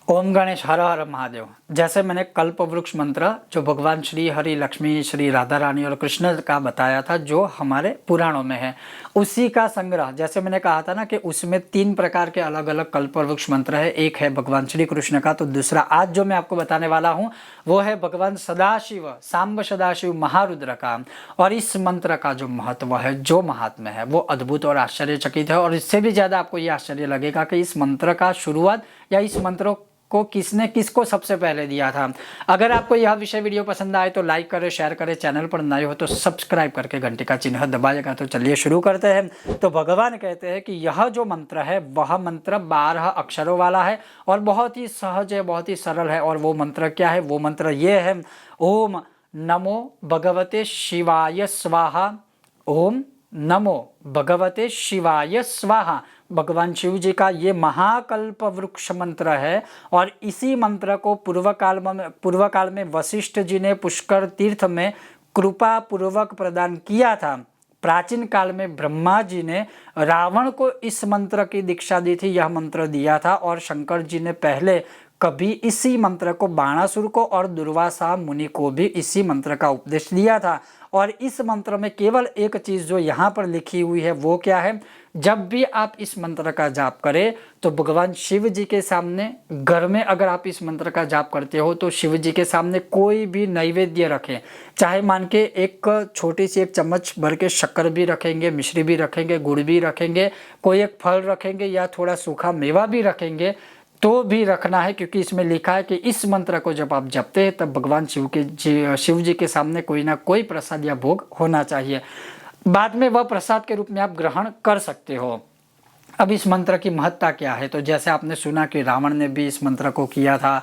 ओम गणेश हर हर महादेव। जैसे मैंने कल्प वृक्ष मंत्र जो भगवान श्री हरि लक्ष्मी श्री राधा रानी और कृष्ण का बताया था, जो हमारे पुराणों में है, उसी का संग्रह। जैसे मैंने कहा था ना कि उसमें 3 प्रकार के अलग अलग कल्प वृक्ष मंत्र है। एक है भगवान श्री कृष्ण का, तो दूसरा आज जो मैं आपको बताने वाला हूँ वो है भगवान सदाशिव सांब सदाशिव महारुद्र का। और इस मंत्र का जो महत्व है, जो महात्म्य है, वो अद्भुत और आश्चर्यचकित है। और इससे भी ज़्यादा आपको ये आश्चर्य लगेगा कि इस मंत्र का शुरुआत या इस मंत्रों को किसने किसको सबसे पहले दिया था। अगर आपको यह विषय वीडियो पसंद आए तो लाइक करें, शेयर करें, चैनल पर नए हो तो सब्सक्राइब करके घंटी का चिन्ह दबाइएगा। तो चलिए शुरू करते हैं। तो भगवान कहते हैं कि यह जो मंत्र है वह मंत्र 12 अक्षरों वाला है और बहुत ही सहज है, बहुत ही सरल है। और वो मंत्र क्या है? वो मंत्र ये है, ओम नमो भगवते शिवाय स्वाहा। ओम नमो भगवते शिवाय स्वाहा। भगवान शिव जी का ये महाकल्प वृक्ष मंत्र है। और इसी मंत्र को पूर्व काल में वशिष्ठ जी ने पुष्कर तीर्थ में कृपा पूर्वक प्रदान किया था। प्राचीन काल में ब्रह्मा जी ने रावण को इस मंत्र की दीक्षा दी थी, यह मंत्र दिया था। और शंकर जी ने पहले कभी इसी मंत्र को बाणासुर को और दुर्वासा मुनि को भी इसी मंत्र का उपदेश दिया था। और इस मंत्र में केवल एक चीज़ जो यहाँ पर लिखी हुई है वो क्या है? जब भी आप इस मंत्र का जाप करें तो भगवान शिव जी के सामने, घर में अगर आप इस मंत्र का जाप करते हो तो शिव जी के सामने कोई भी नैवेद्य रखें, चाहे मान के एक छोटी सी एक चम्मच भर के शक्कर भी रखेंगे, मिश्री भी रखेंगे, गुड़ भी रखेंगे, कोई एक फल रखेंगे या थोड़ा सूखा मेवा भी रखेंगे तो भी रखना है। क्योंकि इसमें लिखा है कि इस मंत्र को जब आप जपते हैं तब भगवान शिव जी के सामने कोई ना कोई प्रसाद या भोग होना चाहिए। बाद में वह प्रसाद के रूप में आप ग्रहण कर सकते हो। अब इस मंत्र की महत्ता क्या है? तो जैसे आपने सुना कि रावण ने भी इस मंत्र को किया था,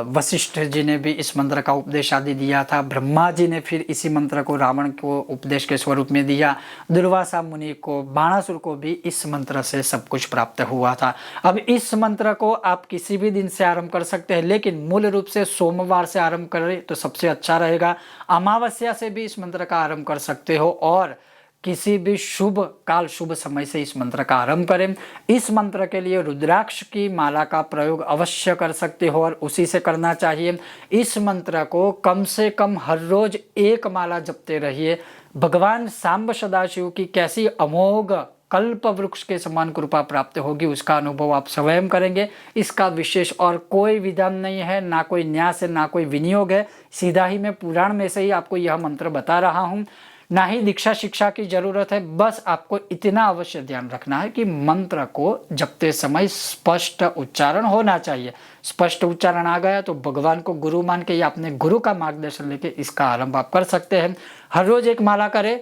वशिष्ठ जी ने भी इस मंत्र का उपदेश आदि दिया था, ब्रह्मा जी ने फिर इसी मंत्र को रावण को उपदेश के स्वरूप में दिया, दुर्वासा मुनि को, बाणासुर को भी इस मंत्र से सब कुछ प्राप्त हुआ था। अब इस मंत्र को आप किसी भी दिन से आरंभ कर सकते हैं, लेकिन मूल रूप से सोमवार से आरंभ करें तो सबसे अच्छा रहेगा। अमावस्या से भी इस मंत्र का आरंभ कर सकते हो और किसी भी शुभ काल शुभ समय से इस मंत्र का आरंभ करें। इस मंत्र के लिए रुद्राक्ष की माला का प्रयोग अवश्य कर सकते हो और उसी से करना चाहिए। इस मंत्र को कम से कम हर रोज 1 माला जपते रहिए। भगवान सांब सदाशिव की कैसी अमोघ कल्प वृक्ष के समान कृपा प्राप्त होगी उसका अनुभव आप स्वयं करेंगे। इसका विशेष और कोई विधान नहीं है, ना कोई न्यास है, ना कोई विनियोग है। सीधा ही मैं पुराण में से ही आपको यह मंत्र बता रहा हूँ, ना ही दीक्षा शिक्षा की जरूरत है। बस आपको इतना अवश्य ध्यान रखना है कि मंत्र को जपते समय स्पष्ट उच्चारण होना चाहिए। स्पष्ट उच्चारण आ गया तो भगवान को गुरु मान के या अपने गुरु का मार्गदर्शन लेके इसका आरंभ आप कर सकते हैं। हर रोज 1 माला करें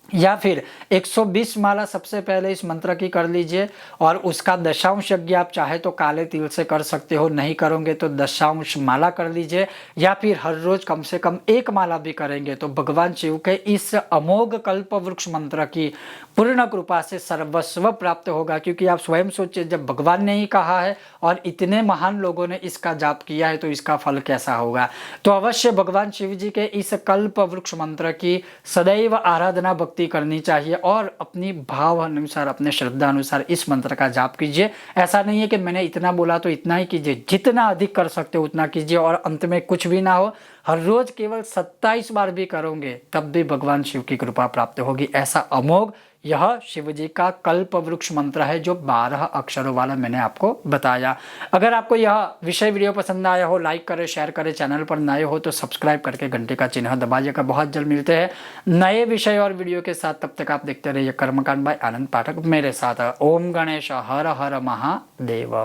या फिर 120 माला सबसे पहले इस मंत्र की कर लीजिए। और उसका दशांश यज्ञ आप चाहे तो काले तिल से कर सकते हो, नहीं करोगे तो दशांश माला कर लीजिए। या फिर हर रोज कम से कम 1 माला भी करेंगे तो भगवान शिव के इस अमोघ कल्प वृक्ष मंत्र की पूर्ण कृपा से सर्वस्व प्राप्त होगा। क्योंकि आप स्वयं सोचिए, जब भगवान ने ही कहा है और इतने महान लोगों ने इसका जाप किया है तो इसका फल कैसा होगा। तो अवश्य भगवान शिव जी के इस कल्प वृक्ष मंत्र की सदैव आराधना भक्ति करनी चाहिए और अपनी भाव अनुसार, अपने श्रद्धा अनुसार इस मंत्र का जाप कीजिए। ऐसा नहीं है कि मैंने इतना बोला तो इतना ही कीजिए, जितना अधिक कर सकते हो उतना कीजिए और अंत में कुछ भी ना हो। हर रोज केवल 27 बार भी करोगे तब भी भगवान शिव की कृपा प्राप्त होगी। ऐसा अमोघ यह शिव जी का कल्प वृक्ष मंत्र है जो 12 अक्षरों वाला मैंने आपको बताया। अगर आपको यह विषय वीडियो पसंद आया हो, लाइक करें, शेयर करें, चैनल पर नए हो तो सब्सक्राइब करके घंटे का चिन्ह दबाइएगा। बहुत जल्द मिलते हैं नए विषय और वीडियो के साथ। तब तक आप देखते रहिए कर्मकांड बाय आनंद पाठक मेरे साथ। ओम गणेश हर हर महादेव।